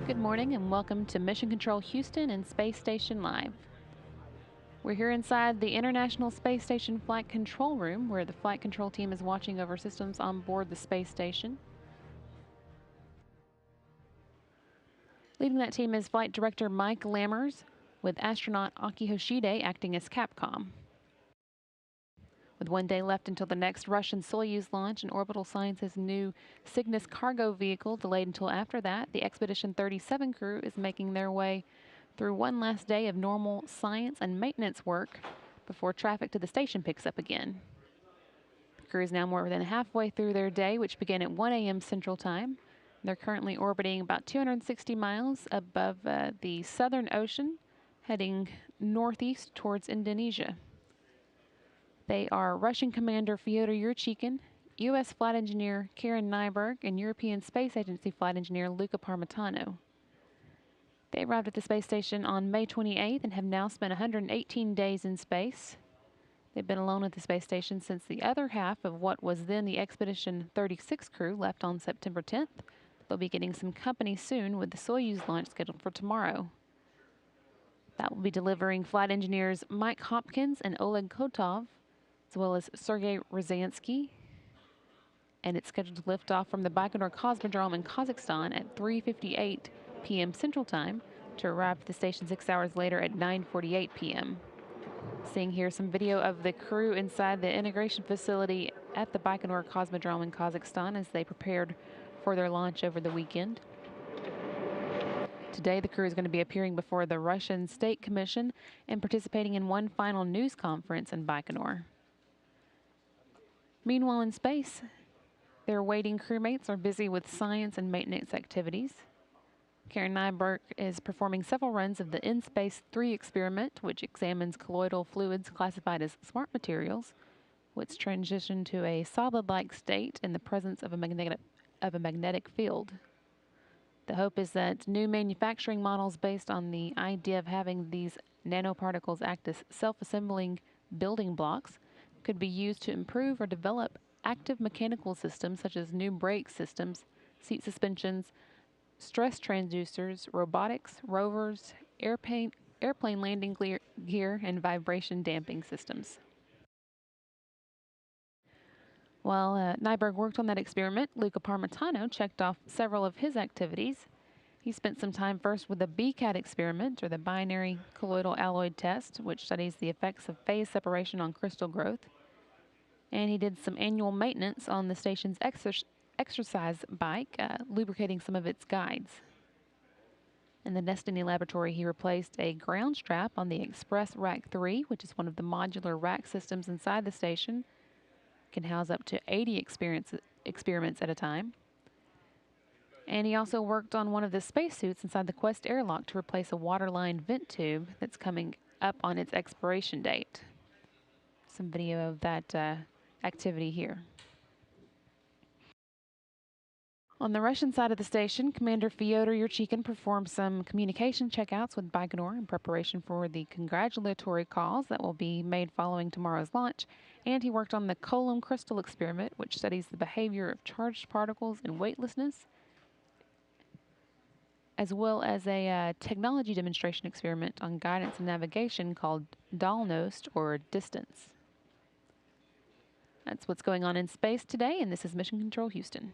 Good morning and welcome to Mission Control Houston and Space Station Live. We're here inside the International Space Station Flight Control Room where the flight control team is watching over systems on board the space station. Leading that team is Flight Director Mike Lammers with astronaut Aki Hoshide acting as Capcom. With 1 day left until the next Russian Soyuz launch and Orbital Science's new Cygnus cargo vehicle delayed until after that, the Expedition 37 crew is making their way through one last day of normal science and maintenance work before traffic to the station picks up again. The crew is now more than halfway through their day, which began at 1 a.m. Central Time. They're currently orbiting about 260 miles above the Southern Ocean, heading northeast towards Indonesia. They are Russian Commander Fyodor Yurchikhin, U.S. Flight Engineer Karen Nyberg, and European Space Agency Flight Engineer Luca Parmitano. They arrived at the space station on May 28th and have now spent 118 days in space. They've been alone at the space station since the other half of what was then the Expedition 36 crew left on September 10th. They'll be getting some company soon with the Soyuz launch scheduled for tomorrow. That will be delivering flight engineers Mike Hopkins and Oleg Kotov, as well as Sergei Ryazanskiy, and it's scheduled to lift off from the Baikonur Cosmodrome in Kazakhstan at 3:58 p.m. Central Time to arrive at the station 6 hours later at 9:48 p.m. Seeing here some video of the crew inside the integration facility at the Baikonur Cosmodrome in Kazakhstan as they prepared for their launch over the weekend. Today, the crew is going to be appearing before the Russian State Commission and participating in one final news conference in Baikonur. Meanwhile, in space, their waiting crewmates are busy with science and maintenance activities. Karen Nyberg is performing several runs of the In-Space 3 experiment, which examines colloidal fluids classified as smart materials, which transition to a solid-like state in the presence of a magnetic field. The hope is that new manufacturing models based on the idea of having these nanoparticles act as self-assembling building blocks could be used to improve or develop active mechanical systems such as new brake systems, seat suspensions, stress transducers, robotics, rovers, airplane landing gear, and vibration damping systems. While Nyberg worked on that experiment, Luca Parmitano checked off several of his activities. He spent some time first with the BCAT experiment, or the binary colloidal alloy test, which studies the effects of phase separation on crystal growth. And he did some annual maintenance on the station's exercise bike, lubricating some of its guides. In the Destiny laboratory, he replaced a ground strap on the Express Rack 3, which is one of the modular rack systems inside the station. It can house up to 80 experiments at a time. And he also worked on one of the spacesuits inside the Quest airlock to replace a waterline vent tube that's coming up on its expiration date. Some video of that activity here. On the Russian side of the station, Commander Fyodor Yurchikhin performed some communication checkouts with Baikonur in preparation for the congratulatory calls that will be made following tomorrow's launch, and he worked on the Coulomb crystal experiment, which studies the behavior of charged particles in weightlessness, as well as a technology demonstration experiment on guidance and navigation called Dalnost, or Distance. That's what's going on in space today, and this is Mission Control Houston.